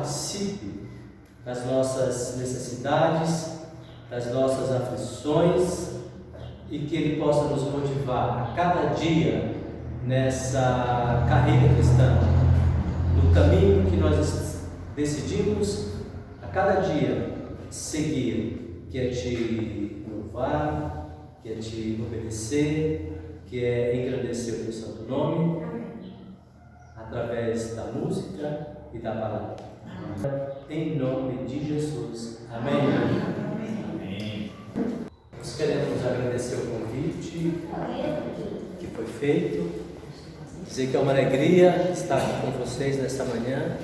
participe das nossas necessidades, das nossas aflições, e que Ele possa nos motivar a cada dia nessa carreira cristã, no caminho que nós decidimos a cada dia seguir, que é Te louvar, que é Te obedecer, que é engrandecer o Teu santo nome, através da música e da palavra. Em nome de Jesus. Amém. Amém. Nós queremos agradecer o convite que foi feito, dizer que é uma alegria estar aqui com vocês nesta manhã.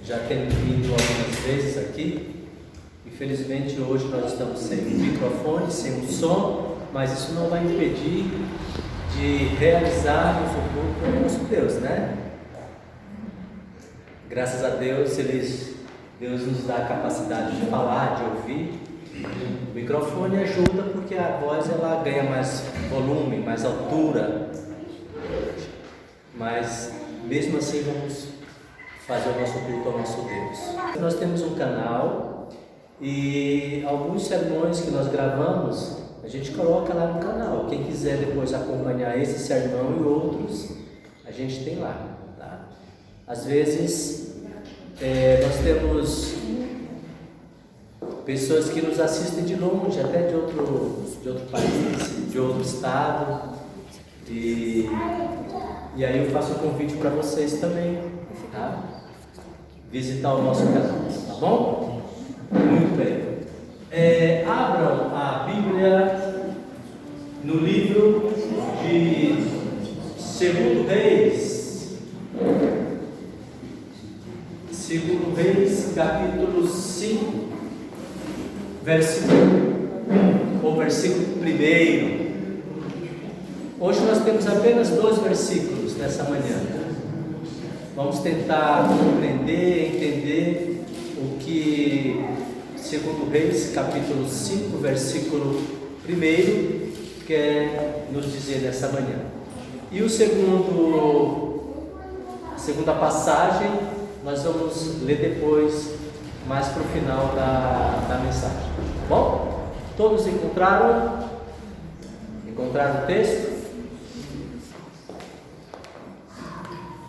Já temos vindo algumas vezes aqui. Infelizmente hoje nós estamos sem microfone, sem o som, mas isso não vai impedir de realizarmos o culto com o nosso Deus, né? Graças a Deus, Deus nos dá a capacidade de falar, de ouvir. O microfone ajuda porque a voz ela ganha mais volume, mais altura. Mas mesmo assim vamos fazer o nosso culto ao nosso Deus. Nós temos um canal e alguns sermões que nós gravamos a gente coloca lá no canal. Quem quiser depois acompanhar esse sermão e outros, a gente tem lá, tá? Às vezes nós temos pessoas que nos assistem de longe, até de outro país, de outro estado, e aí eu faço um convite para vocês também, tá? Visitar o nosso canal, tá bom? Muito bem. Abram a Bíblia no livro de 2 Reis, 2 Reis, capítulo 5, versículo 1, ou versículo 1. Hoje nós temos apenas 2 versículos nessa manhã. Vamos tentar compreender, entender o que 2 Reis, capítulo 5, versículo 1, quer nos dizer nessa manhã. E a segunda passagem, nós vamos ler depois, mais para o final da mensagem. Tá bom? Todos encontraram? Encontraram o texto?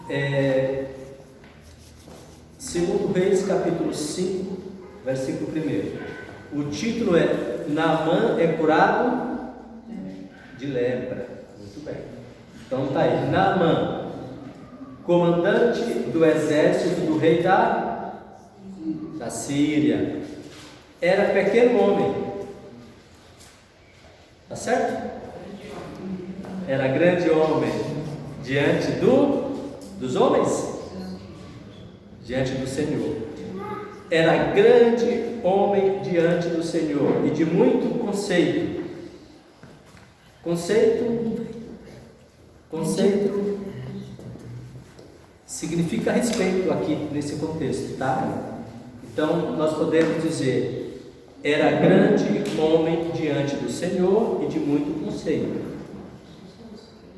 2 Reis, capítulo 5, versículo 1. O título é: Naamã é curado de lepra. Muito bem. Então está aí: Naamã, comandante do exército do rei da Síria, era pequeno homem. Tá certo? Era grande homem diante dos homens? Diante do Senhor. Era grande homem diante do Senhor e de muito conceito. Conceito significa respeito aqui nesse contexto, tá? Então nós podemos dizer: era grande homem diante do Senhor e de muito conceito,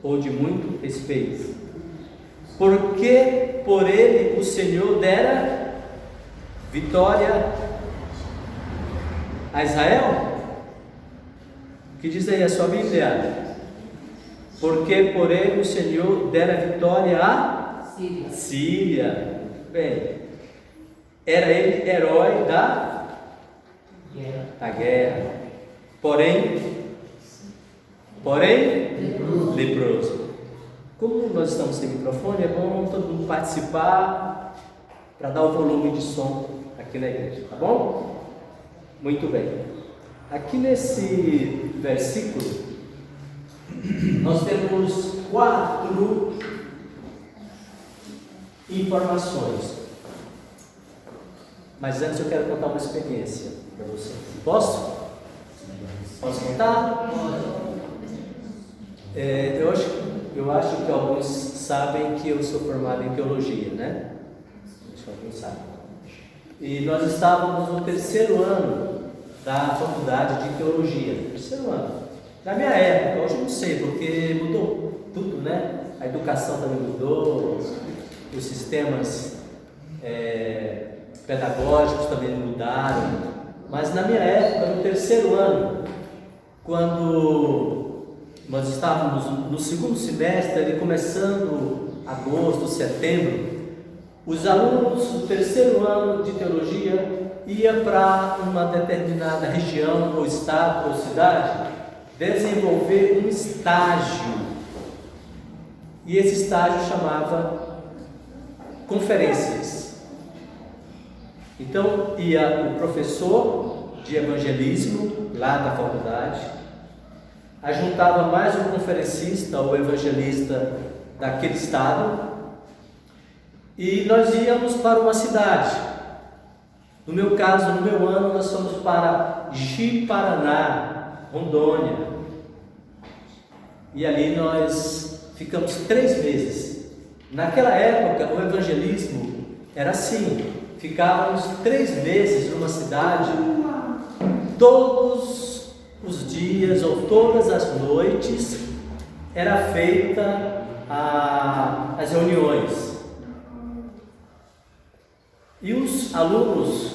ou de muito respeito, porque por ele o Senhor dera vitória a Israel. O que diz aí a sua Bíblia? Porque por ele o Senhor dera vitória a Síria. Bem, era ele herói da guerra, porém leproso. Como nós estamos sem microfone, é bom todo mundo participar para dar o volume de som aqui na igreja, tá bom? Muito bem. Aqui nesse versículo nós temos 4 informações. Mas antes eu quero contar uma experiência para vocês. Posso? Posso contar? Eu acho que alguns sabem que eu sou formado em teologia, né? Acho que alguns sabem. E nós estávamos no 3º ano da faculdade de teologia. 3º ano. Na minha época, hoje eu não sei, porque mudou tudo, né? A educação também mudou, os sistemas pedagógicos também mudaram, mas na minha época, no terceiro ano, quando nós estávamos no segundo semestre, ali começando agosto, setembro, os alunos do terceiro ano de teologia iam para uma determinada região, ou estado, ou cidade, desenvolver um estágio. E esse estágio chamava conferências. Então ia o professor de evangelismo lá da faculdade, ajuntava mais um conferencista ou evangelista daquele estado, e nós íamos para uma cidade. No meu caso, no meu ano, nós fomos para Ji-Paraná, Rondônia, e ali nós ficamos 3 meses. Naquela época, o evangelismo era assim: ficávamos 3 meses numa cidade, todos os dias ou todas as noites era feita as reuniões. E os alunos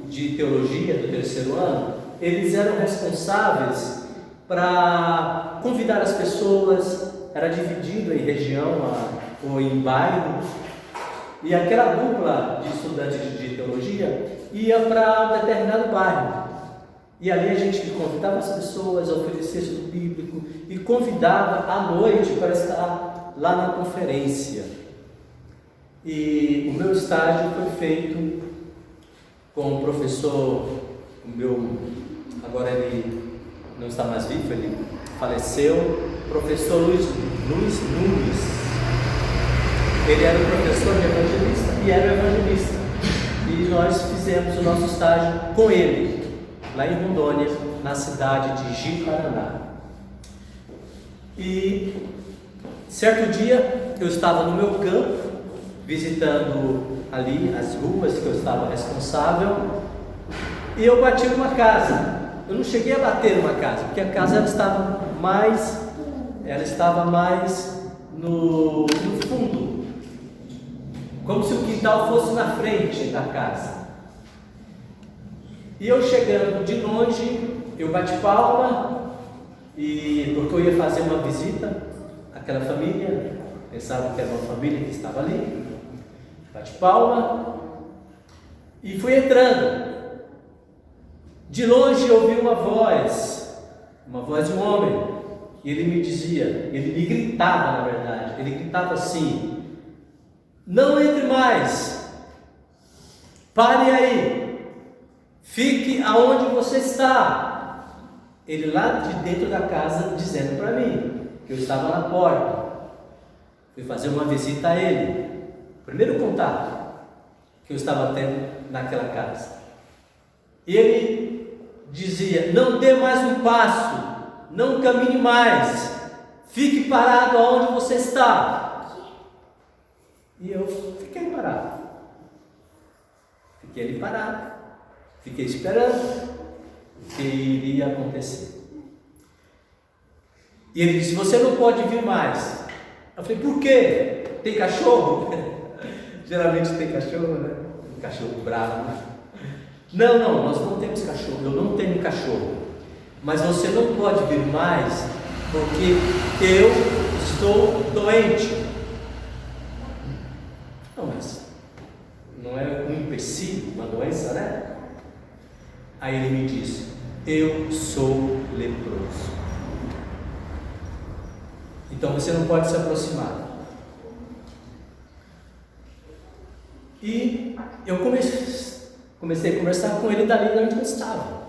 de teologia do terceiro ano, eles eram responsáveis para convidar as pessoas. Era dividido em região ou em bairro, e aquela dupla de estudantes de teologia ia para um determinado bairro, e ali a gente convidava as pessoas, oferecia estudo bíblico e convidava à noite para estar lá na conferência. E o meu estágio foi feito com o professor, agora ele não está mais vivo, ele faleceu, professor Luiz Nunes. Ele era o professor de evangelista e era o evangelista, e nós fizemos o nosso estágio com ele, lá em Rondônia, na cidade de Ji-Paraná. E certo dia eu estava no meu campo, visitando ali as ruas que eu estava responsável, e eu bati numa casa. Eu não cheguei a bater numa casa, porque a casa ela estava mais no fundo, como se o quintal fosse na frente da casa. E eu chegando de longe, eu bati palma, porque eu ia fazer uma visita àquela família, pensava que era uma família que estava ali. Bati palma e fui entrando. De longe eu ouvi uma voz de um homem, e ele me dizia, ele me gritava, na verdade, ele gritava assim: não entre mais, pare aí, fique aonde você está. Ele lá de dentro da casa dizendo para mim, que eu estava na porta. Fui fazer uma visita a ele, primeiro contato que eu estava tendo naquela casa. E ele dizia: não dê mais um passo, não caminhe mais, fique parado aonde você está. E eu fiquei parado, fiquei ali parado, fiquei esperando o que iria acontecer. E ele disse: você não pode vir mais. Eu falei: por quê? Tem cachorro? Geralmente tem cachorro, né? Um cachorro bravo, né? Não, nós não temos cachorro, eu não tenho cachorro, mas você não pode vir mais, porque eu estou doente. Não, mas não é um empecilho, uma doença, né? Aí ele me disse: eu sou leproso, então você não pode se aproximar. E eu comecei a conversar com ele dali onde eu estava.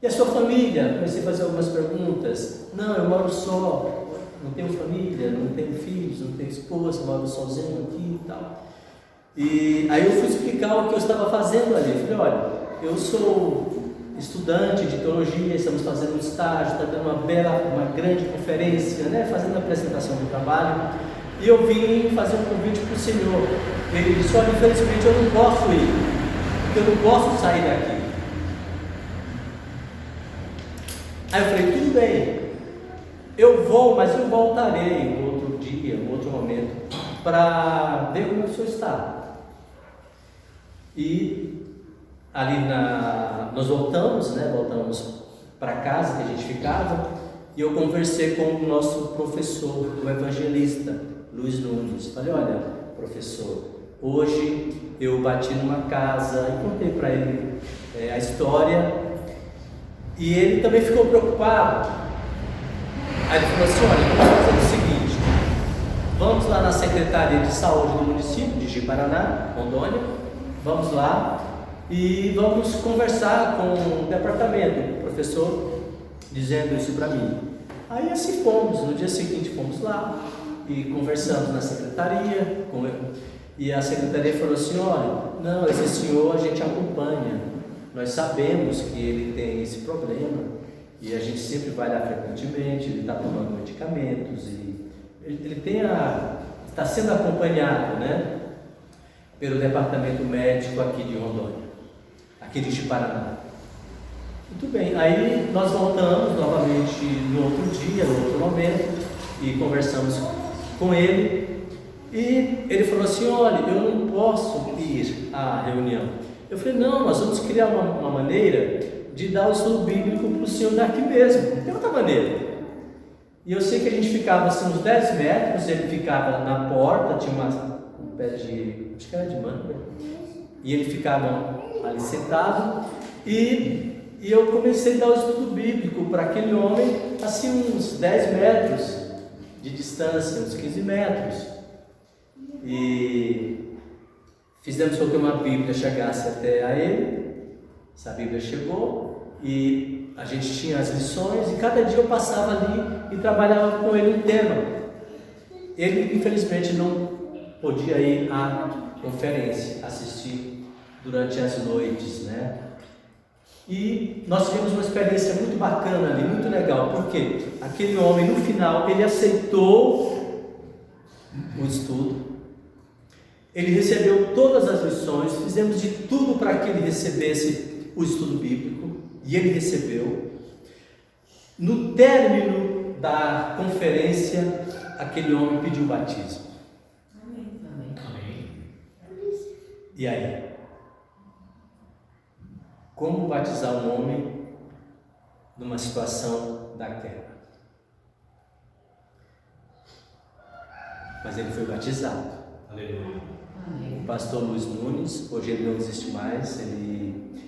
E a sua família? Comecei a fazer algumas perguntas. Não, eu moro só, não tenho família, não tenho filhos, não tenho esposa, moro sozinho aqui e tal. E aí eu fui explicar o que eu estava fazendo ali. Eu falei: olha, eu sou estudante de teologia, estamos fazendo um estágio, está dando uma grande conferência, né, fazendo a apresentação do trabalho, e eu vim fazer um convite para o senhor. Ele disse: olha, infelizmente eu não posso ir, porque eu não posso sair daqui. Aí eu falei: tudo bem, eu vou, mas eu voltarei um outro dia, um outro momento, para ver como o senhor está. E ali nós voltamos, né? Voltamos para casa que a gente ficava, e eu conversei com o nosso professor, o evangelista Luiz Nunes. Falei: olha, professor, hoje eu bati numa casa e contei para ele a história, e ele também ficou preocupado. Aí ele falou assim: olha, vamos fazer o seguinte, vamos lá na Secretaria de Saúde do município de Ji-Paraná, Rondônia, vamos lá e vamos conversar com o departamento. O professor dizendo isso para mim. Aí assim fomos. No dia seguinte fomos lá e conversamos na secretaria e a secretaria falou assim: olha, não, esse senhor a gente acompanha, nós sabemos que ele tem esse problema e a gente sempre vai lá frequentemente, ele está tomando medicamentos e ele está sendo acompanhado, né, pelo departamento médico aqui de Rondônia, aqui de Ji-Paraná. Muito bem, aí nós voltamos novamente no outro dia, no outro momento, e conversamos com ele, e ele falou assim: olha, eu não posso ir à reunião. Eu falei: não, nós vamos criar uma maneira de dar o estudo bíblico para o senhor daqui mesmo, não tem outra maneira. E eu sei que a gente ficava assim uns 10 metros, ele ficava na porta, tinha um pé de, acho que era de manga, e ele ficava ali sentado, e eu comecei a dar o estudo bíblico para aquele homem, assim uns 10 metros de distância, uns 15 metros. E fizemos com que uma Bíblia chegasse até a ele. Essa Bíblia chegou e a gente tinha as lições, e cada dia eu passava ali e trabalhava com ele um tema. Ele infelizmente não podia ir à conferência, assistir durante as noites, né? E nós tivemos uma experiência muito bacana ali, muito legal, porque aquele homem no final ele aceitou o estudo, ele recebeu todas as lições, fizemos de tudo para que ele recebesse o estudo bíblico, e ele recebeu. No término da conferência, aquele homem pediu batismo. Amém. E aí? Como batizar um homem numa situação daquela? Mas ele foi batizado. Aleluia. O pastor Luiz Nunes, hoje ele não existe mais, ele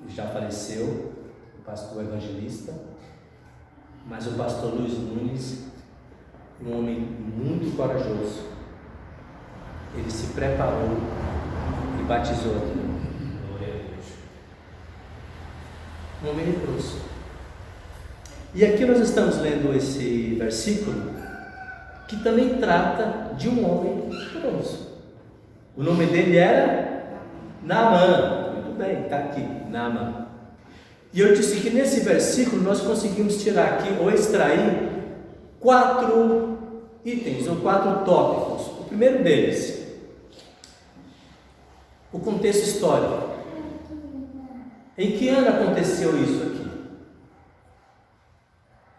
já faleceu, o pastor evangelista, mas o pastor Luiz Nunes, um homem muito corajoso, ele se preparou e batizou aquele homem. Um homem leproso. E aqui nós estamos lendo esse versículo que também trata de um homem leproso. O nome dele era Naamã. Muito bem, está aqui, Naamã. E eu disse que nesse versículo nós conseguimos tirar aqui ou extrair 4 itens ou 4 tópicos. O primeiro deles, o contexto histórico. Em que ano aconteceu isso aqui?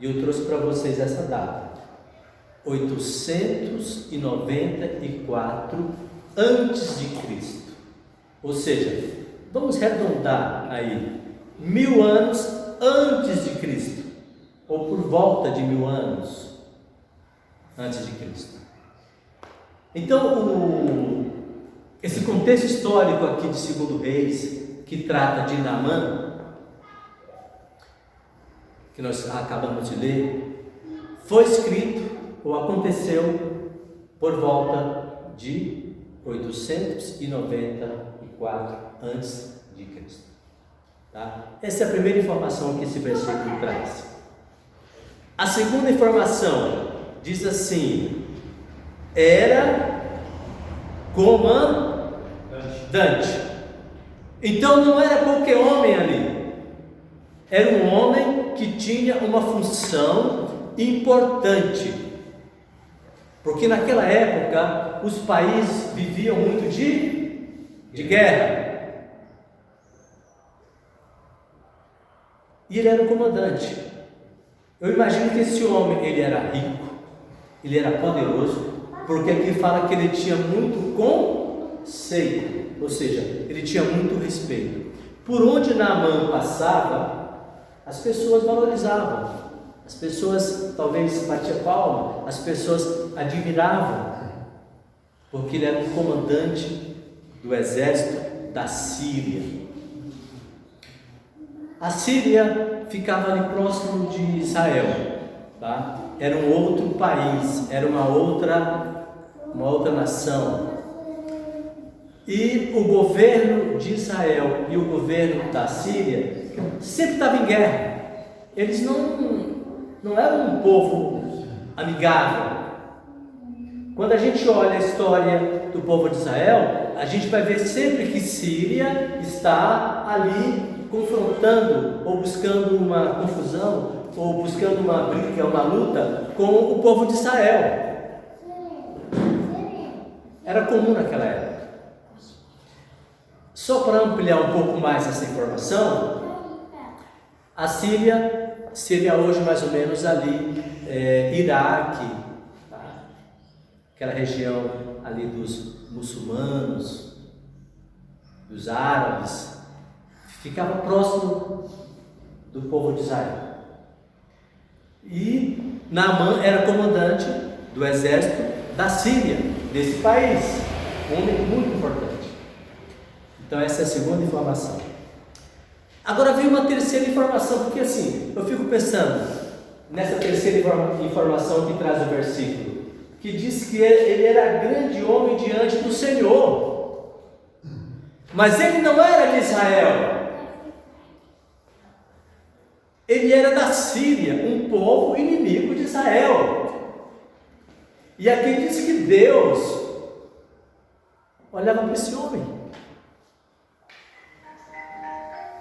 E eu trouxe para vocês essa data: 894 antes de Cristo. Ou seja, vamos arredondar aí, 1000 anos antes de Cristo, ou por volta de 1000 anos antes de Cristo. Então, esse contexto histórico aqui de 2 Reis, que trata de Naamã, que nós acabamos de ler, foi escrito ou aconteceu por volta de 894 antes de Cristo. Tá? Essa é a primeira informação que esse versículo traz. A segunda informação diz assim: era comandante. Então não era qualquer homem ali, era um homem que tinha uma função importante, porque naquela época os países viviam muito de guerra, e ele era o comandante. Eu imagino que esse homem, ele era rico, ele era poderoso, porque aqui fala que ele tinha muito conceito. ou seja, ele tinha muito respeito. Por onde Naamã passava, as pessoas valorizavam, as pessoas talvez batiam palma, as pessoas admiravam, porque ele era um comandante do exército da Síria. A Síria ficava ali próximo de Israel, tá? Era um outro país, era uma outra nação. E o governo de Israel e o governo da Síria sempre estavam em guerra. Eles não eram um povo amigável. Quando a gente olha a história do povo de Israel, a gente vai ver sempre que Síria está ali confrontando ou buscando uma confusão, ou buscando uma briga, uma luta com o povo de Israel. Era comum naquela época. Só para ampliar um pouco mais essa informação, a Síria seria hoje mais ou menos ali, Iraque, tá? Aquela região ali dos muçulmanos, dos árabes, ficava próximo do povo de Israel. E Naamã era comandante do exército da Síria, desse país, um homem muito importante. Então essa é a segunda informação. Agora vem uma terceira informação, porque assim, eu fico pensando nessa terceira informação que traz o versículo, que diz que ele era grande homem diante do Senhor, mas ele não era de Israel, ele era da Síria, um povo inimigo de Israel. E aqui diz que Deus olhava para esse homem.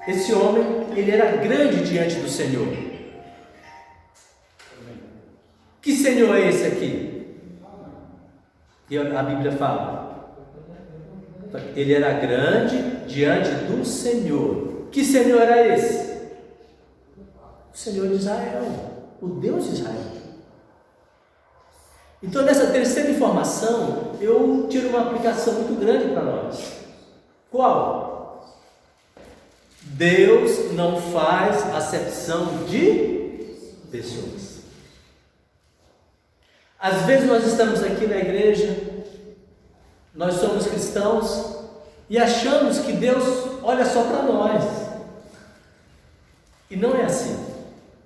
Esse homem, ele era grande diante do Senhor. Que Senhor é esse aqui? E a Bíblia fala, ele era grande diante do Senhor. Que Senhor era esse? O Senhor de Israel, o Deus de Israel. Então nessa terceira informação, eu tiro uma aplicação muito grande para nós. Qual? Deus não faz acepção de pessoas. Às vezes nós estamos aqui na igreja, nós somos cristãos e achamos que Deus olha só para nós. E não é assim.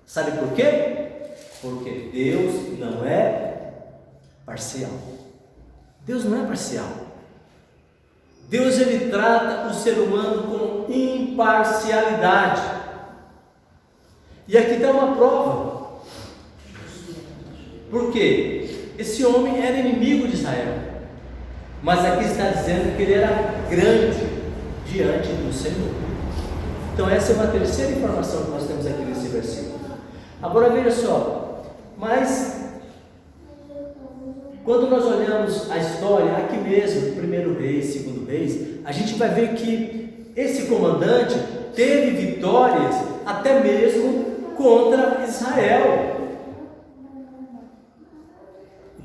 Sabe por quê? Porque Deus não é parcial. Deus não é parcial. Deus, ele trata o ser humano com imparcialidade. E aqui está uma prova. Por quê? Esse homem era inimigo de Israel, mas aqui está dizendo que ele era grande diante do Senhor. Então essa é uma terceira informação que nós temos aqui nesse versículo. Agora veja só, mas quando nós olhamos a história, aqui mesmo, primeiro Reis, segundo Reis, a gente vai ver que esse comandante teve vitórias até mesmo contra Israel.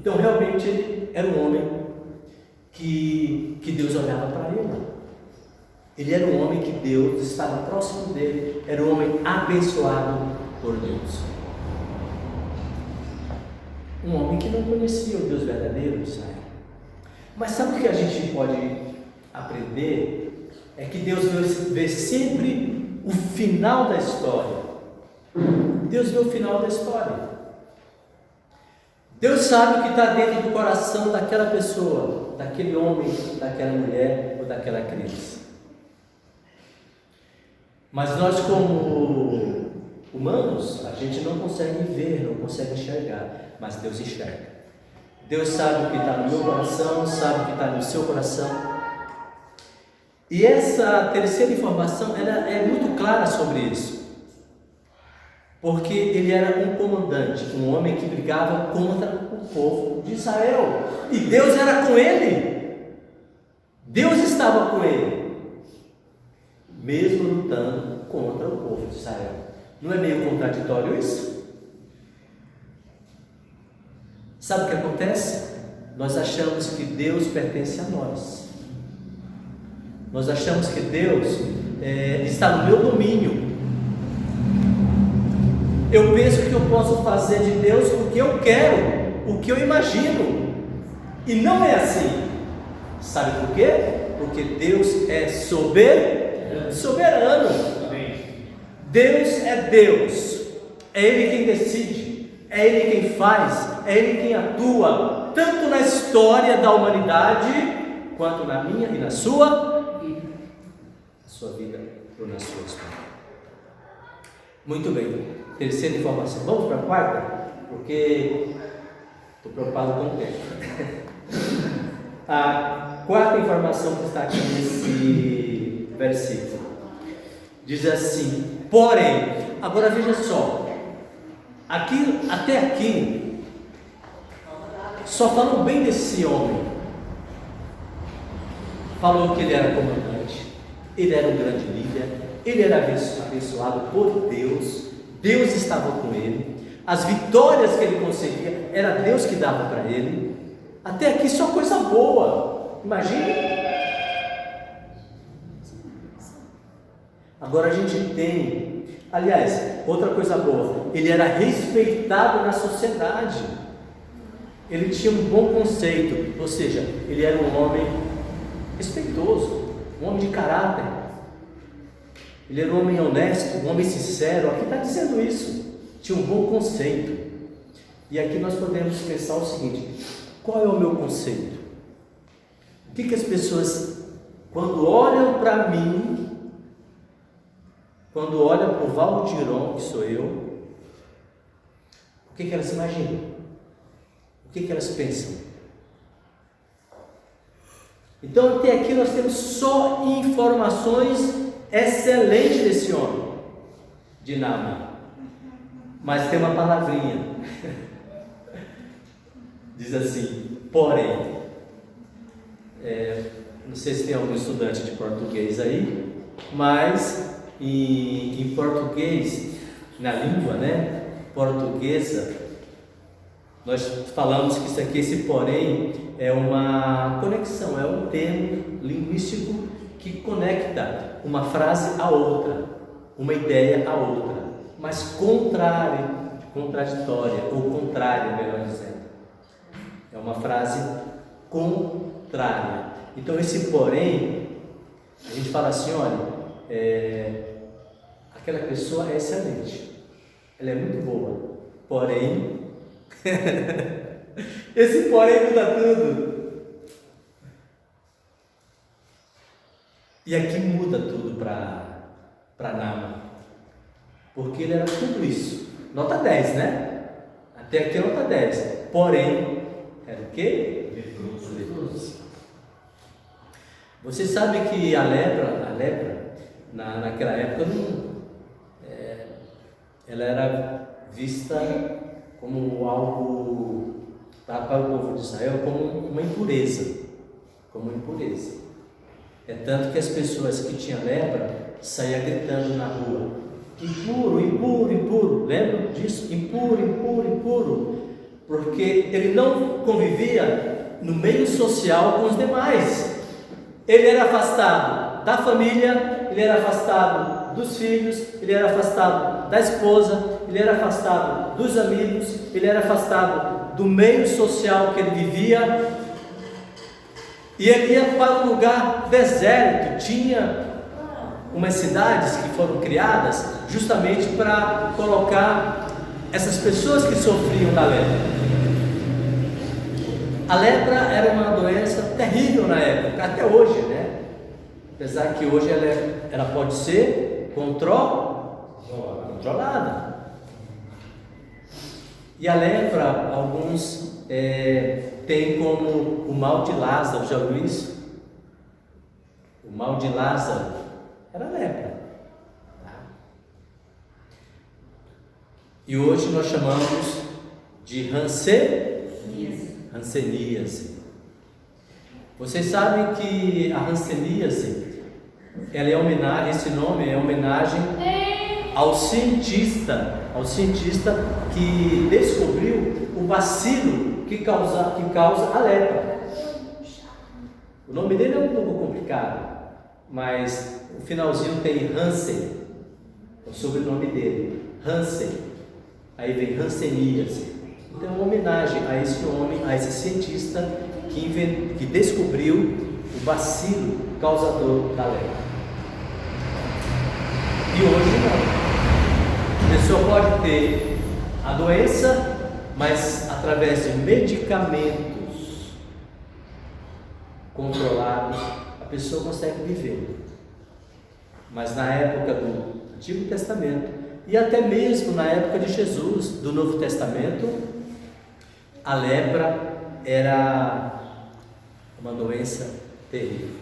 Então realmente ele era um homem que Deus olhava para ele. Ele era um homem que Deus estava próximo dele, era um homem abençoado por Deus. Um homem que não conhecia o Deus verdadeiro de Israel. Mas sabe o que a gente pode aprender? É que Deus vê sempre o final da história. Deus vê o final da história. Deus sabe o que está dentro do coração daquela pessoa, daquele homem, daquela mulher ou daquela criança. Mas nós, como humanos, a gente não consegue ver, não consegue enxergar. Mas Deus enxerga. Deus sabe o que está no meu coração, sabe o que está no seu coração. E essa terceira informação, ela é muito clara sobre isso. Porque ele era um comandante, um homem que brigava contra o povo de Israel. E Deus era com ele. Deus estava com ele, mesmo lutando contra o povo de Israel. Não é meio contraditório isso? Sabe o que acontece? Nós achamos que Deus pertence a nós. Nós achamos que Deus está no meu domínio. Eu penso que eu posso fazer de Deus o que eu quero, o que eu imagino. E não é assim. Sabe por quê? Porque Deus é soberano. Deus é Deus. É Ele quem decide, é Ele quem faz, é Ele quem atua, tanto na história da humanidade, quanto na minha e na sua vida. Na sua vida ou na sua história. Muito bem, terceira informação. Vamos para a quarta? Porque estou preocupado com o tempo. A quarta informação que está aqui nesse versículo diz assim: porém, agora veja só, aqui, até aqui, só falou bem desse homem. Falou que ele era comandante, ele era um grande líder, ele era abençoado por Deus, Deus estava com ele, as vitórias que ele conseguia, era Deus que dava para ele. Até aqui só coisa boa, imagine. Agora a gente tem, aliás, outra coisa boa, ele era respeitado na sociedade, ele tinha um bom conceito, ou seja, ele era um homem respeitoso, um homem de caráter, ele era um homem honesto, um homem sincero. Aqui está dizendo isso, tinha um bom conceito. E aqui nós podemos pensar o seguinte: qual é o meu conceito? O que as pessoas, quando olham para mim, quando olham para o Valdiron, que sou eu, o que elas imaginam? O que elas pensam? Então até aqui nós temos só informações excelentes desse homem, de Naaman. Mas tem uma palavrinha. Diz assim: porém. Não sei se tem algum estudante de português aí, mas em português, na língua, né, portuguesa, nós falamos que isso aqui, esse porém, é uma conexão, é um termo linguístico que conecta uma frase a outra, uma ideia a outra, mas contraditória, ou contrária, melhor dizendo. É uma frase contrária. Então esse porém, a gente fala assim: olha, aquela pessoa é excelente, ela é muito boa, porém esse porém muda tudo. E aqui muda tudo para Naaman, porque ele era tudo isso. Nota 10, né? Até aqui é nota 10. Porém, era o quê? Leproso. Você sabe que a lepra naquela época ela era vista como algo, para o povo de Israel, como uma impureza. É tanto que as pessoas que tinham lepra saíam gritando na rua: impuro, impuro, impuro. Lembram disso? Impuro, impuro, impuro. Porque ele não convivia no meio social com os demais. Ele era afastado da família, ele era afastado dos filhos, ele era afastado da esposa, ele era afastado dos amigos, ele era afastado do meio social que ele vivia. E ele ia para um lugar deserto. Tinha umas cidades que foram criadas justamente para colocar essas pessoas que sofriam da lepra. A lepra era uma doença terrível na época, até hoje, né? Apesar que hoje ela pode ser controlada. E a lepra, alguns tem como o mal de Lázaro. Já ouviu isso? O mal de Lázaro era lepra, tá? E hoje nós chamamos de hanseníase. Vocês sabem que a hanseníase, ela é homenagem, esse nome é homenagem ao cientista que descobriu o bacilo que causa a lepra. O nome dele é um pouco complicado, mas o finalzinho tem Hansen, é o sobrenome dele, Hansen, aí vem hanseníase. Então é uma homenagem a esse homem, a esse cientista que descobriu o bacilo causador da lepra. E hoje não. A pessoa pode ter a doença, mas através de medicamentos controlados, a pessoa consegue viver. Mas na época do Antigo Testamento, e até mesmo na época de Jesus, do Novo Testamento, a lepra era uma doença terrível.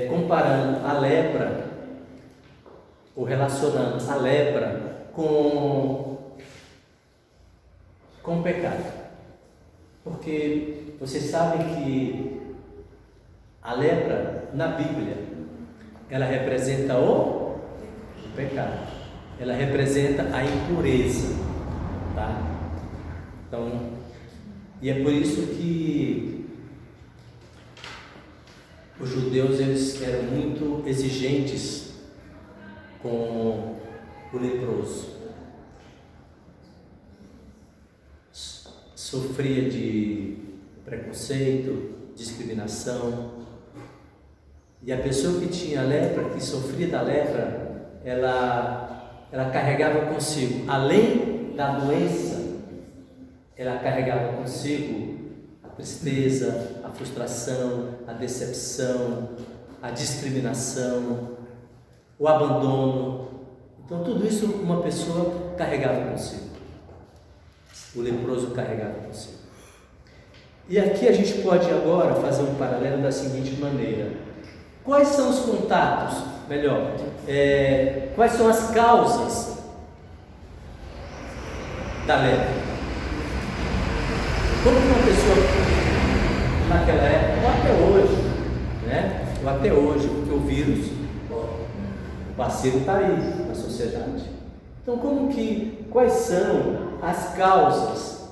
Comparando a lepra, ou relacionando a lepra com o pecado. Porque vocês sabem que a lepra, na Bíblia, ela representa o pecado. Ela representa a impureza, tá? Então, e é por isso que os judeus, eles eram muito exigentes com o leproso. Sofria de preconceito, discriminação. E a pessoa que tinha lepra, que sofria da lepra, ela carregava consigo, além da doença, ela carregava consigo a tristeza, a frustração, a decepção, a discriminação, o abandono. Então tudo isso uma pessoa carregava consigo. O leproso carregava consigo. E aqui a gente pode agora fazer um paralelo da seguinte maneira: quais são os contatos, quais são as causas da lepra? Como uma pessoa naquela época, ou até hoje, porque o vírus, o bacilo está aí na sociedade. Então, quais são as causas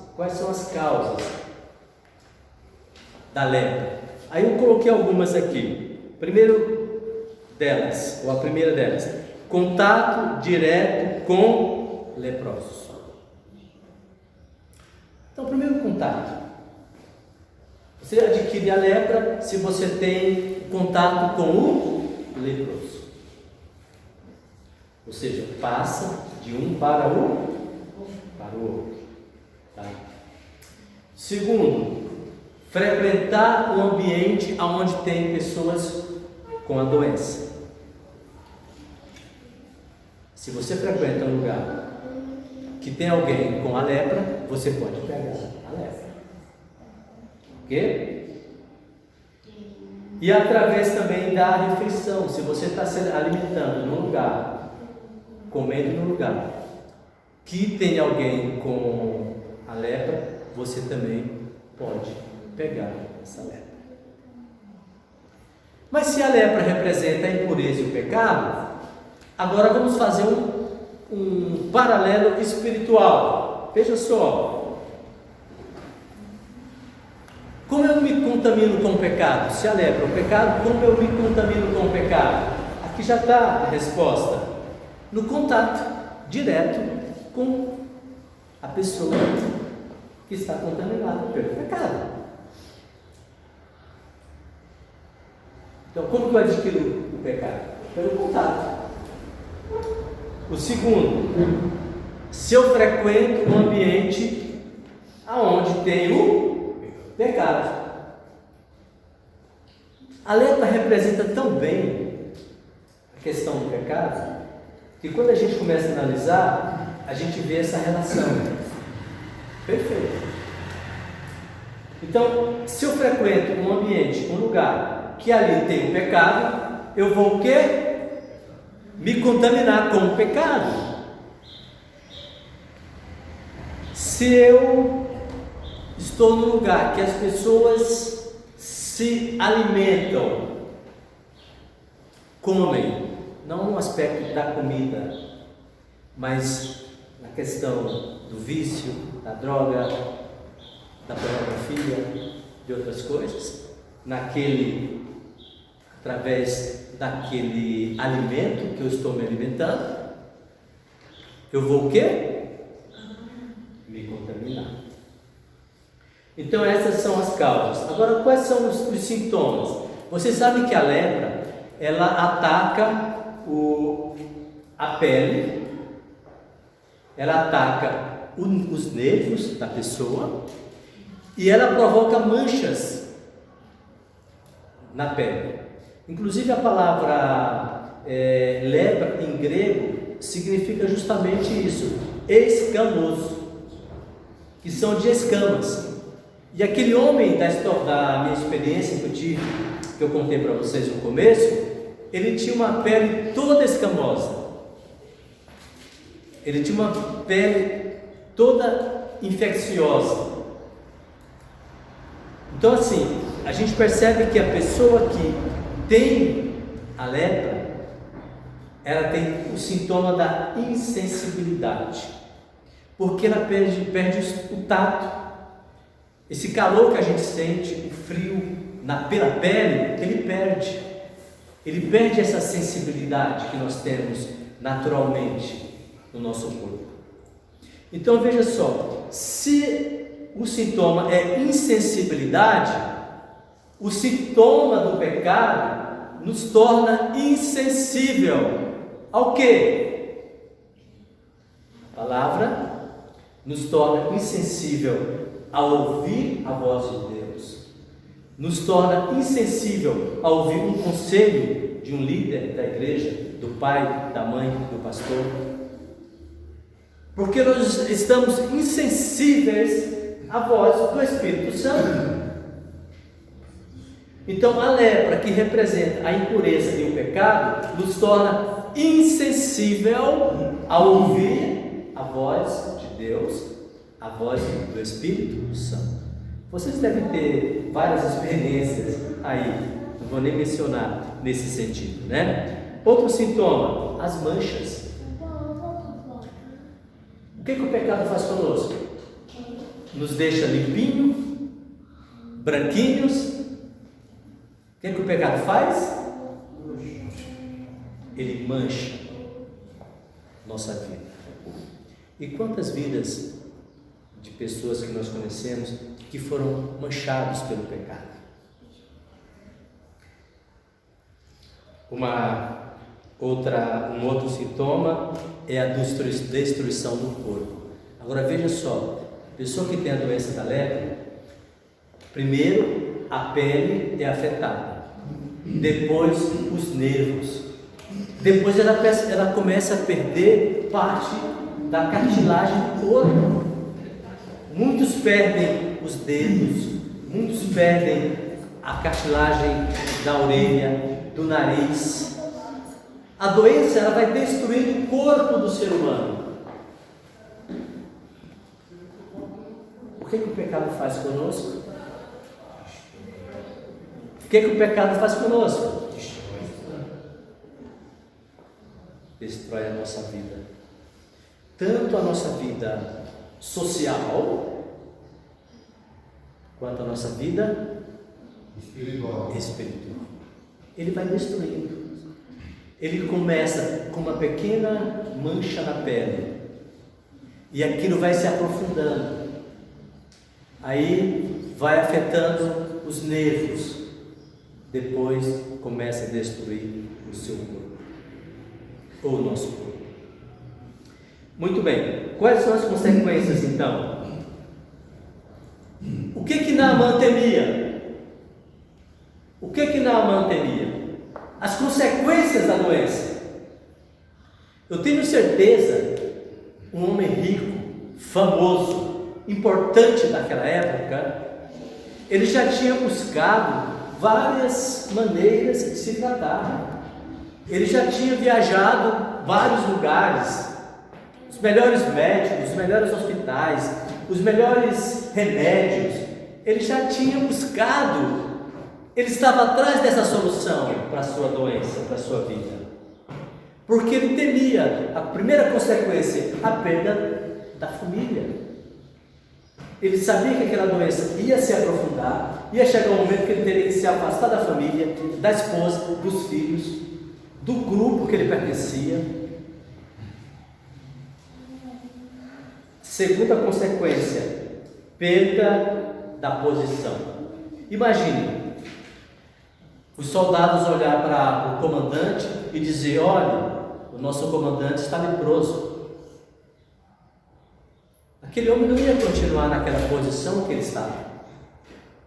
da lepra? Aí eu coloquei algumas aqui. A primeira delas, contato direto com leprosos. Então, primeiro contato. Você adquire a lepra se você tem contato com o leproso. Ou seja, passa de um para o outro. Tá? Segundo, frequentar um ambiente onde tem pessoas com a doença. Se você frequenta um lugar que tem alguém com a lepra, você pode pegar a lepra. Ok? E através também da refeição. Se você está se alimentando num lugar, comendo num lugar que tem alguém com a lepra, você também pode pegar essa lepra. Mas se a lepra representa a impureza e o pecado, agora vamos fazer um paralelo espiritual. Veja só. Como eu me contamino com o pecado? Se a lepra é o pecado, como eu me contamino com o pecado? Aqui já está a resposta. No contato direto com a pessoa que está contaminada pelo pecado. Então, como que eu adquiro o pecado? Pelo contato. O segundo, se eu frequento um ambiente aonde tem o pecado. A lepra representa tão bem a questão do pecado, que quando a gente começa a analisar, a gente vê essa relação. Perfeito. Então, se eu frequento um ambiente, um lugar que ali tem o pecado, eu vou o quê? Me contaminar com o pecado. Se eu estou num lugar que as pessoas se alimentam, comem, não no aspecto da comida, mas na questão do vício, da droga, da pornografia, de outras coisas, através daquele alimento que eu estou me alimentando, eu vou o quê? Me contaminar. Então essas são as causas. Agora, quais são os sintomas? Você sabe que a lepra, ela ataca a pele, ela ataca os nervos da pessoa e ela provoca manchas na pele. Inclusive a palavra lepra em grego significa justamente isso, escamoso, que são de escamas. E aquele homem da minha experiência que eu tive, que eu contei para vocês no começo, ele tinha uma pele toda escamosa. Ele tinha uma pele toda infecciosa. Então assim, a gente percebe que a pessoa que tem a lepra, ela tem o sintoma da insensibilidade, porque ela perde o tato. Esse calor que a gente sente, o frio pela pele, ele perde essa sensibilidade que nós temos naturalmente no nosso corpo. Então veja só, se o sintoma é insensibilidade, o sintoma do pecado nos torna insensível ao quê? A palavra nos torna insensível ao ouvir a voz de Deus, nos torna insensível a ouvir um conselho de um líder da igreja, do pai, da mãe, do pastor, porque nós estamos insensíveis à voz do Espírito Santo. Então a lepra, que representa a impureza e o pecado, nos torna insensível a ouvir a voz de Deus, a voz do Espírito Santo. Vocês devem ter várias experiências aí, não vou nem mencionar nesse sentido, né? Outro sintoma, as manchas. O que o pecado faz conosco? Nos deixa limpinho, branquinhos. O que o pecado faz? Ele mancha nossa vida. E quantas vidas de pessoas que nós conhecemos que foram manchados pelo pecado? Um outro sintoma é a destruição do corpo. Agora veja só, a pessoa que tem a doença da lepra, primeiro a pele é afetada, depois os nervos, depois ela começa a perder parte da cartilagem do corpo. Muitos perdem os dedos, muitos perdem a cartilagem da orelha, do nariz. A doença, ela vai destruindo o corpo do ser humano. O que o pecado faz conosco? O que o pecado faz conosco? Destrói a nossa vida. Tanto a nossa vida social, quanto a nossa vida espiritual. Ele vai destruindo. Ele começa com uma pequena mancha na pele, e aquilo vai se aprofundando, aí vai afetando os nervos, depois começa a destruir o seu corpo, ou o nosso corpo. Muito bem, quais são as consequências então? O que Naamã temia? O que Naamã temia? As consequências da doença. Eu tenho certeza, um homem rico, famoso, importante daquela época, ele já tinha buscado várias maneiras de se tratar. Ele já tinha viajado vários lugares, os melhores médicos, os melhores hospitais, os melhores remédios. Ele já tinha buscado. Ele estava atrás dessa solução para a sua doença, para a sua vida, porque ele temia a primeira consequência, a perda da família. Ele sabia que aquela doença ia se aprofundar, ia chegar um momento que ele teria que se afastar da família, da esposa, dos filhos, do grupo que ele pertencia. Segunda consequência, perda da posição. Imagine os soldados olhar para o comandante e dizer: olha, o nosso comandante está leproso. Aquele homem não ia continuar naquela posição que ele estava.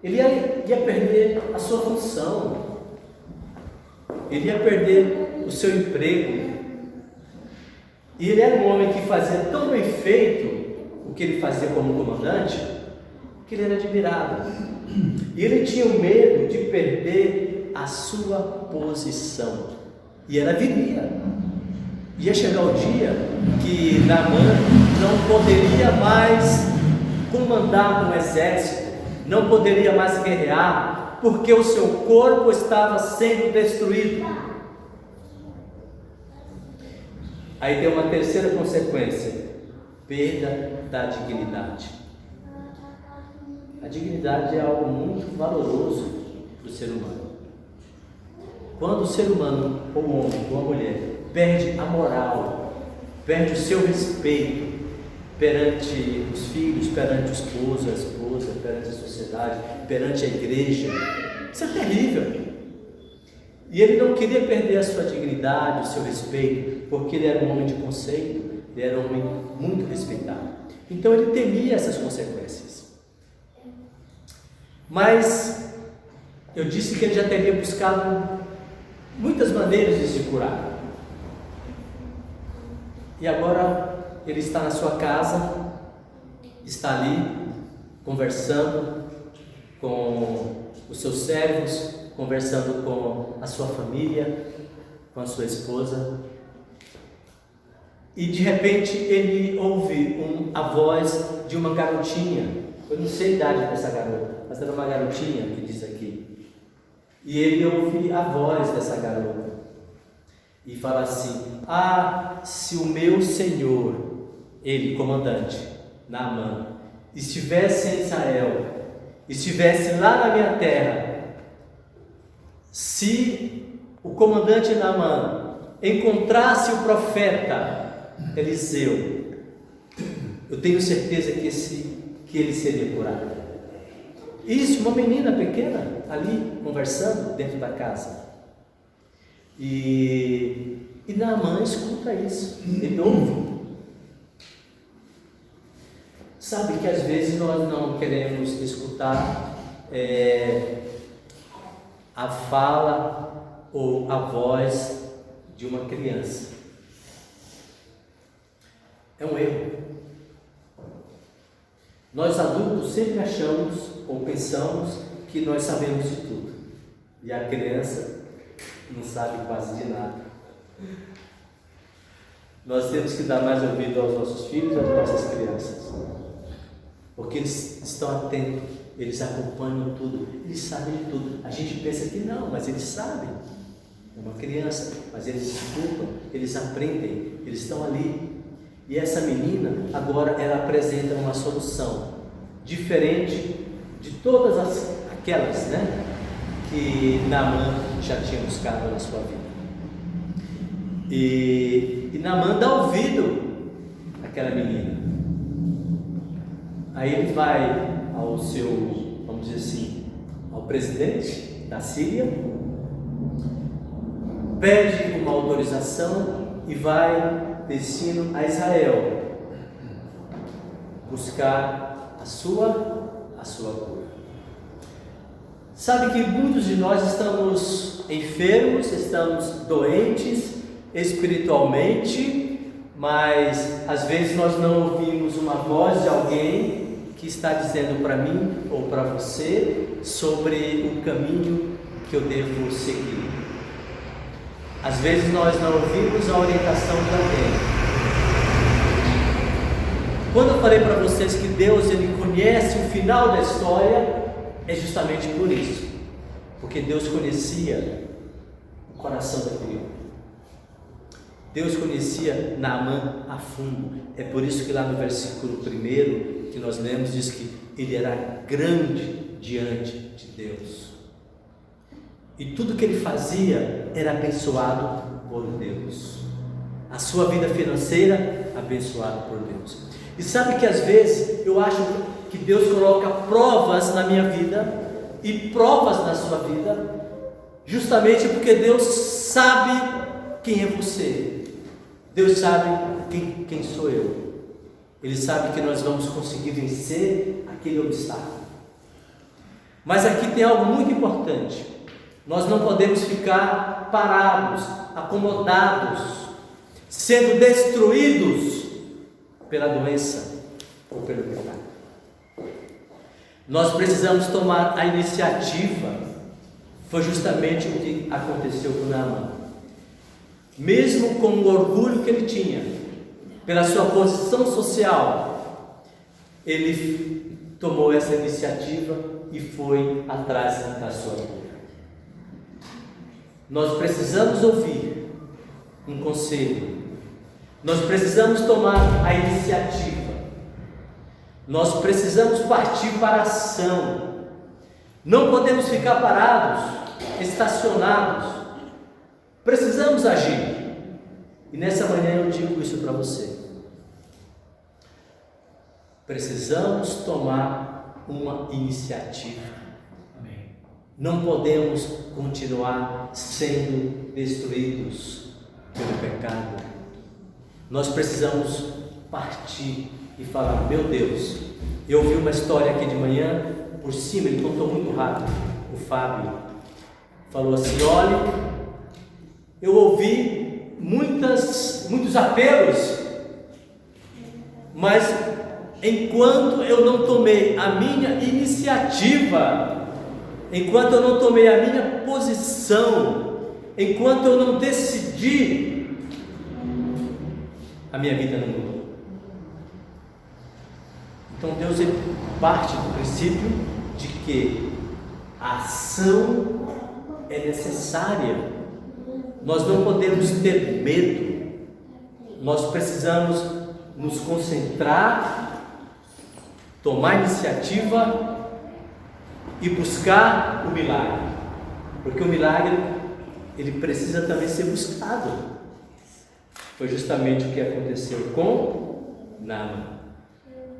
Ele ia perder a sua função. Ele ia perder o seu emprego. E ele era um homem que fazia tão bem feito o que ele fazia como comandante, que ele era admirado. E ele tinha o medo de perder a sua posição. E ela viria. Ia chegar o dia que Naamã não poderia mais comandar um exército, não poderia mais guerrear, porque o seu corpo estava sendo destruído. Aí tem uma terceira consequência: perda da dignidade. A dignidade é algo muito valoroso para o ser humano. Quando o ser humano, ou o homem, ou a mulher, perde a moral, perde o seu respeito perante os filhos, perante o esposo, a esposa, perante a sociedade, perante a igreja, isso é terrível. E ele não queria perder a sua dignidade, o seu respeito, porque ele era um homem de conceito, ele era um homem muito respeitado. Então ele temia essas consequências. Mas eu disse que ele já teria buscado muitas maneiras de se curar. E agora ele está na sua casa, está ali conversando com os seus servos, conversando com a sua família, com a sua esposa. E de repente ele ouve a voz de uma garotinha. Eu não sei a idade dessa garota, mas era uma garotinha que diz aqui. E ele ouve a voz dessa garota e fala assim: ah, se o meu senhor, ele, comandante, Naamã, estivesse em Israel, estivesse lá na minha terra, se o comandante Naamã encontrasse o profeta Eliseu, eu tenho certeza que ele seria curado. Isso, uma menina pequena ali conversando dentro da casa. E Naamã escuta isso, ele ouve. Sabe que às vezes nós não queremos escutar a fala ou a voz de uma criança. É um erro. Nós adultos sempre achamos ou pensamos que nós sabemos de tudo, e a criança não sabe quase de nada. Nós temos que dar mais ouvido aos nossos filhos e às nossas crianças, porque eles estão atentos, eles acompanham tudo, eles sabem de tudo. A gente pensa que não, mas eles sabem. É uma criança, mas eles escutam, eles aprendem, eles estão ali. E essa menina agora ela apresenta uma solução diferente de todas aquelas, que Naamã já tinha buscado na sua vida. E Naamã dá ouvido àquela menina. Aí ele vai ao seu, vamos dizer assim, ao presidente da Síria, pede uma autorização e vai destino a Israel buscar a sua cura. Sabe que muitos de nós estamos enfermos, estamos doentes espiritualmente, mas às vezes nós não ouvimos uma voz de alguém que está dizendo para mim ou para você sobre o caminho que eu devo seguir. Às vezes nós não ouvimos a orientação de alguém. Quando eu falei para vocês que Deus ele conhece o final da história, é justamente por isso, porque Deus conhecia o coração daquele homem. Deus conhecia Naamã a fundo. É por isso que lá no versículo 1 que nós lemos, diz que ele era grande diante de Deus. E tudo que ele fazia era abençoado por Deus. A sua vida financeira, abençoada por Deus. E sabe que às vezes eu acho que Deus coloca provas na minha vida e provas na sua vida, justamente porque Deus sabe quem é você. Deus sabe quem sou eu. Ele sabe que nós vamos conseguir vencer aquele obstáculo. Mas aqui tem algo muito importante. Nós não podemos ficar parados, acomodados, sendo destruídos pela doença ou pelo pecado. Nós precisamos tomar a iniciativa. Foi justamente o que aconteceu com Naamã. Mesmo com o orgulho que ele tinha, pela sua posição social, ele tomou essa iniciativa e foi atrás da sua cura. Nós precisamos ouvir um conselho, nós precisamos tomar a iniciativa, nós precisamos partir para a ação. Não podemos ficar parados, estacionados. Precisamos agir. E nessa manhã eu digo isso para você. Precisamos tomar uma iniciativa. Amém. Não podemos continuar sendo destruídos pelo pecado. Nós precisamos partir e falar: meu Deus, eu ouvi uma história aqui de manhã, por cima, ele contou muito rápido. O Fábio falou assim: olha, eu ouvi muitos apelos, mas enquanto eu não tomei a minha iniciativa, enquanto eu não tomei a minha posição, enquanto eu não decidi, a minha vida não mudou. Então Deus, ele parte do princípio de que a ação é necessária. Nós não podemos ter medo. Nós precisamos nos concentrar, tomar iniciativa e buscar o milagre, porque o milagre, ele precisa também ser buscado. Foi justamente o que aconteceu com Naamã.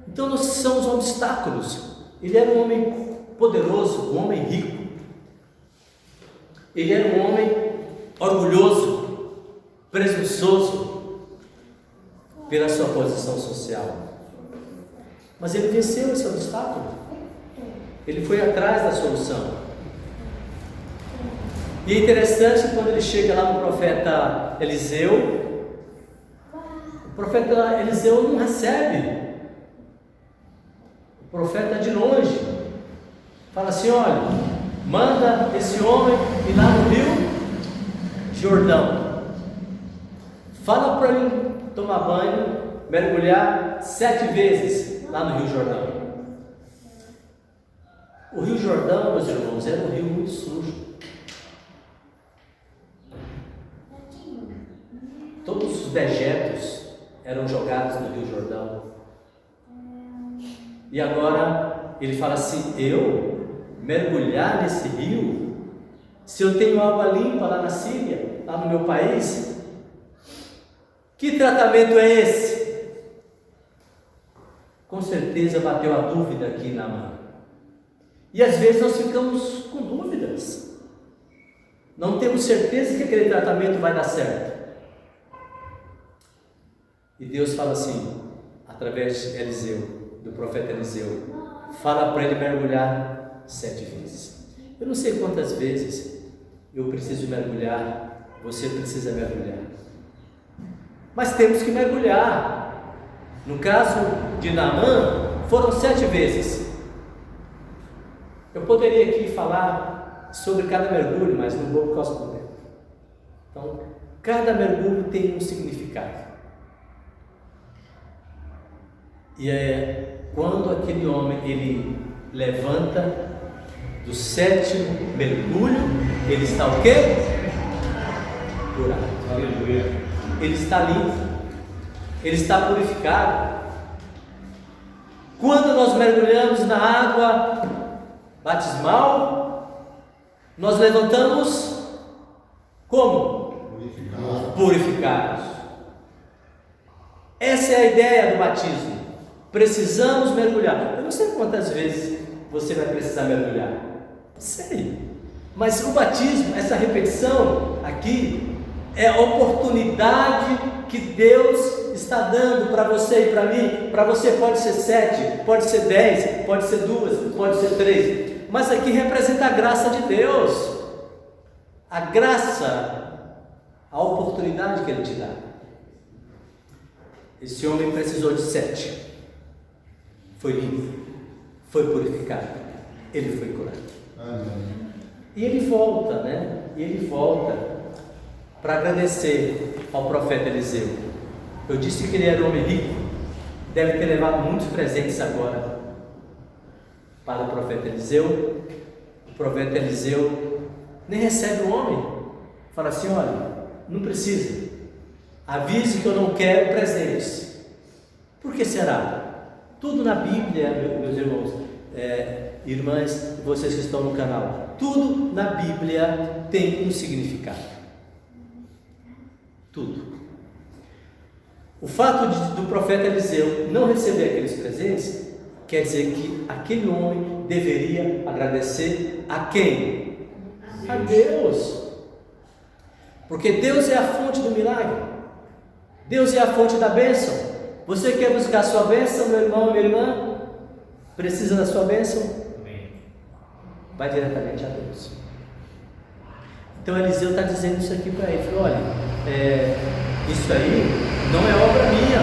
Então não são os obstáculos. Ele era um homem poderoso, um homem rico. Ele era um homem orgulhoso, presunçoso pela sua posição social. Mas ele venceu esse obstáculo. Ele foi atrás da solução. E é interessante quando ele chega lá no profeta Eliseu. O profeta Eliseu não recebe. O profeta de longe fala assim: olha, manda esse homem ir lá no Rio Jordão, fala para ele tomar banho, mergulhar 7 vezes lá no Rio Jordão. O Rio Jordão, meus irmãos, era um rio muito sujo. Todos os dejetos eram jogados no Rio Jordão. E agora ele fala assim: eu mergulhar nesse rio? Se eu tenho água limpa lá na Síria, lá no meu país, que tratamento é esse? Com certeza bateu a dúvida aqui na mão. E às vezes nós ficamos com dúvidas, não temos certeza que aquele tratamento vai dar certo. E Deus fala assim, através de Eliseu, do profeta Eliseu, fala para ele mergulhar 7 vezes. Eu não sei quantas vezes eu preciso mergulhar, você precisa mergulhar, mas temos que mergulhar. No caso de Naamã, foram 7 vezes. Eu poderia aqui falar sobre cada mergulho, mas não vou por causa do tempo. Então, cada mergulho tem um significado. E é quando aquele homem ele levanta do 7º mergulho, ele está o quê? Curado. Aleluia. ele está limpo, ele está purificado. Quando nós mergulhamos na água batismal, nós levantamos como? Purificados. Essa é a ideia do batismo. Precisamos mergulhar. Eu não sei quantas vezes você vai precisar mergulhar. Não sei. Mas o batismo, essa repetição aqui, é a oportunidade que Deus está dando para você e para mim. Para você pode ser 7, pode ser 10, pode ser 2, pode ser 3. Mas aqui representa a graça de Deus. A graça, a oportunidade que Ele te dá. Esse homem precisou de 7. Foi limpo, foi purificado, ele foi curado. Amém. E ele volta, né? E ele volta para agradecer ao profeta Eliseu. Eu disse que ele era um homem rico, deve ter levado muitos presentes agora para o profeta Eliseu. O profeta Eliseu nem recebe o homem, fala assim: olha, não precisa, avise que eu não quero presentes. Por que será? Tudo na Bíblia, meus irmãos, irmãs, vocês que estão no canal, tudo na Bíblia tem um significado. Tudo. O fato do profeta Eliseu não receber aqueles presentes quer dizer que aquele homem deveria agradecer a quem? A Deus. Porque Deus é a fonte do milagre. Deus é a fonte da bênção. Você quer buscar a sua bênção, meu irmão, minha irmã? Precisa da sua bênção? Vai diretamente a Deus. Então Eliseu está dizendo isso aqui para ele. Falou: olha, isso aí não é obra minha.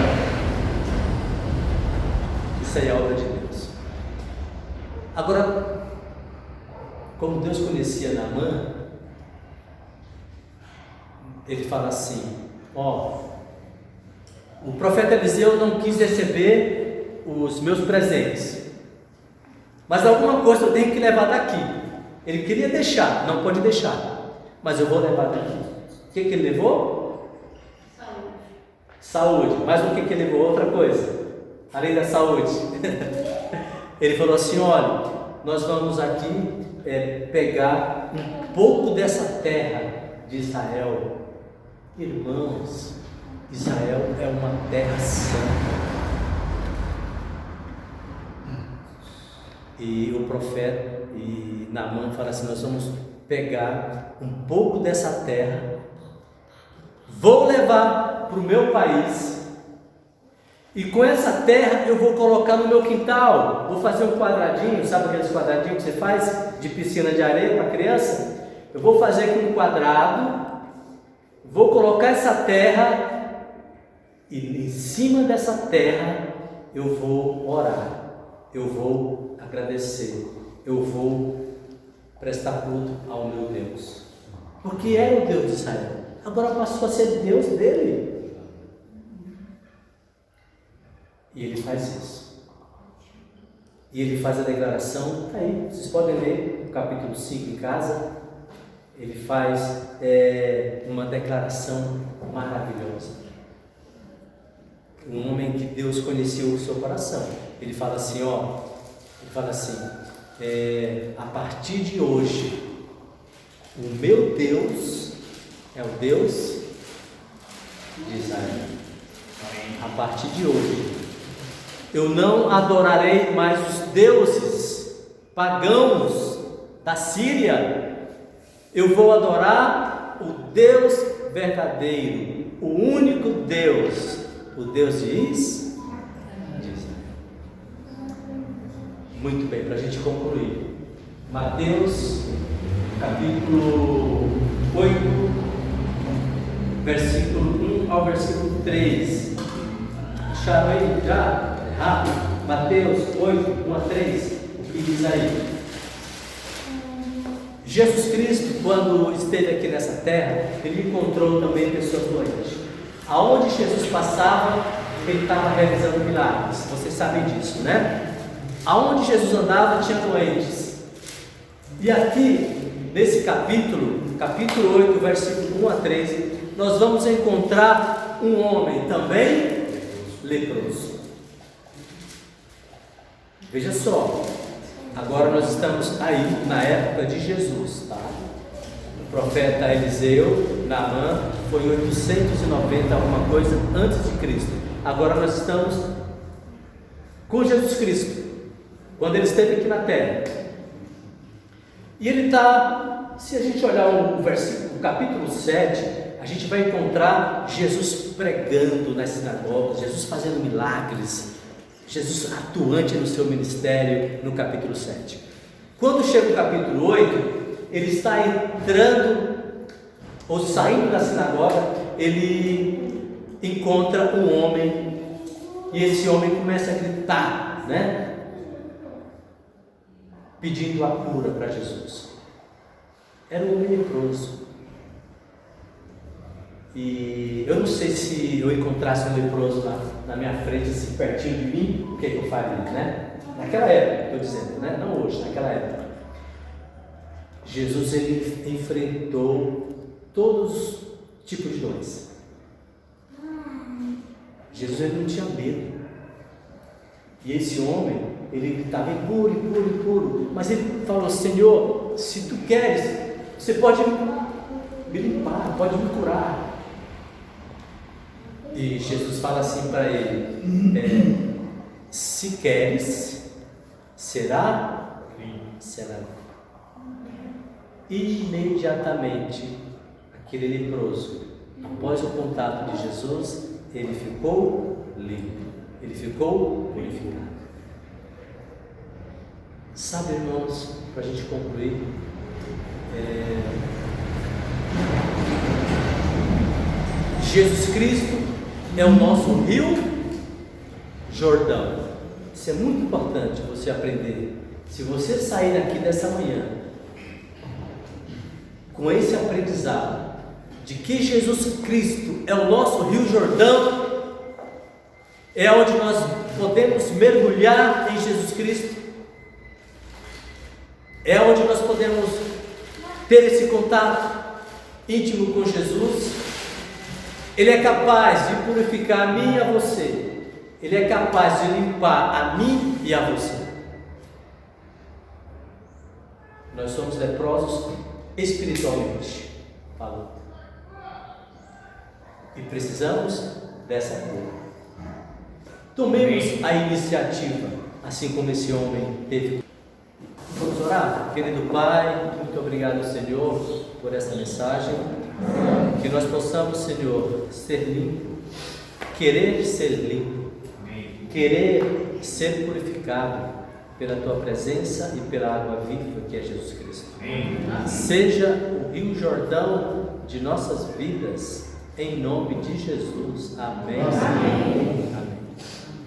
Isso aí é obra de Deus. Agora, como Deus conhecia Naamã, ele fala assim: ó, o profeta Eliseu não quis receber os meus presentes, mas alguma coisa eu tenho que levar daqui. Ele queria deixar, não pode deixar, mas eu vou levar daqui. O que ele levou? Saúde. Mas o que ele levou? Outra coisa, além da saúde. Ele falou assim: olha, nós vamos aqui pegar um pouco dessa terra de Israel. Irmãos, Israel é uma terra santa. E o profeta e Naamã fala assim: nós vamos pegar um pouco dessa terra, vou levar para o meu país, e com essa terra eu vou colocar no meu quintal. Vou fazer um quadradinho, sabe aqueles quadradinhos que você faz de piscina de areia para criança? Eu vou fazer aqui um quadrado, vou colocar essa terra, e em cima dessa terra eu vou orar, eu vou agradecer, eu vou prestar culto ao meu Deus, porque era o Deus de Israel, agora passou a ser Deus dele. E ele faz isso, e ele faz a declaração. Aí vocês podem ler o capítulo 5 em casa. Ele faz uma declaração maravilhosa. Um homem que Deus conheceu o seu coração. Ele fala assim, a partir de hoje, o meu Deus é o Deus de Israel. A partir de hoje, eu não adorarei mais os deuses pagãos da Síria. Eu vou adorar o Deus verdadeiro, o único Deus, o Deus de Israel. Muito bem, para a gente concluir, Mateus capítulo 8, versículo 1 ao versículo 3. Acharam aí já? Rápido. Mateus 8, 1 a 3. O que diz aí? Jesus Cristo, quando esteve aqui nessa terra, ele encontrou também pessoas doentes. Aonde Jesus passava, ele estava realizando milagres. Vocês sabem disso, né? Aonde Jesus andava, tinha doentes. E aqui, nesse capítulo 8, versículo 1 a 13, nós vamos encontrar um homem também leproso. Veja só, agora nós estamos aí na época de Jesus, tá? O profeta Eliseu, Naamã, foi em 890 alguma coisa antes de Cristo. Agora nós estamos com Jesus Cristo, quando ele esteve aqui na terra. E ele está, se a gente olhar o versículo, o capítulo 7, a gente vai encontrar Jesus pregando nas sinagogas, Jesus fazendo milagres, Jesus atuante no seu ministério no capítulo 7. Quando chega o capítulo 8, ele está entrando ou saindo da sinagoga, ele encontra um homem e esse homem começa a gritar, né? Pedindo a cura para Jesus. Era um homem leproso. E eu não sei se eu encontrasse um leproso na minha frente, assim, pertinho de mim, o que eu faria, né? Naquela época, estou dizendo, né? Não hoje, naquela época. Jesus, ele enfrentou todos os tipos de doença. Jesus, ele não tinha medo. E esse homem, ele gritava, impuro, impuro, impuro. Mas ele falou, Senhor, se tu queres, você pode me limpar, pode me curar. E Jesus fala assim para ele, se queres, será. Imediatamente, aquele leproso, após o contato de Jesus, ele ficou limpo, ele ficou purificado. Sabe, irmãos, para a gente concluir, Jesus Cristo é o nosso Rio Jordão. Isso é muito importante você aprender. Se você sair daqui dessa manhã com esse aprendizado de que Jesus Cristo é o nosso Rio Jordão, é onde nós podemos mergulhar em Jesus Cristo, é onde nós podemos ter esse contato íntimo com Jesus. Ele é capaz de purificar a mim e a você, Ele é capaz de limpar a mim e a você. Nós somos leprosos espiritualmente falando, e precisamos dessa cura. Tomemos a iniciativa, assim como esse homem teve. Vamos orar? Querido Pai, muito obrigado, Senhor, por essa mensagem. Que nós possamos, Senhor, ser limpo, querer ser limpo, querer ser purificado pela Tua presença e pela água viva que é Jesus Cristo. Seja o Rio Jordão de nossas vidas, em nome de Jesus. Amém. Amém.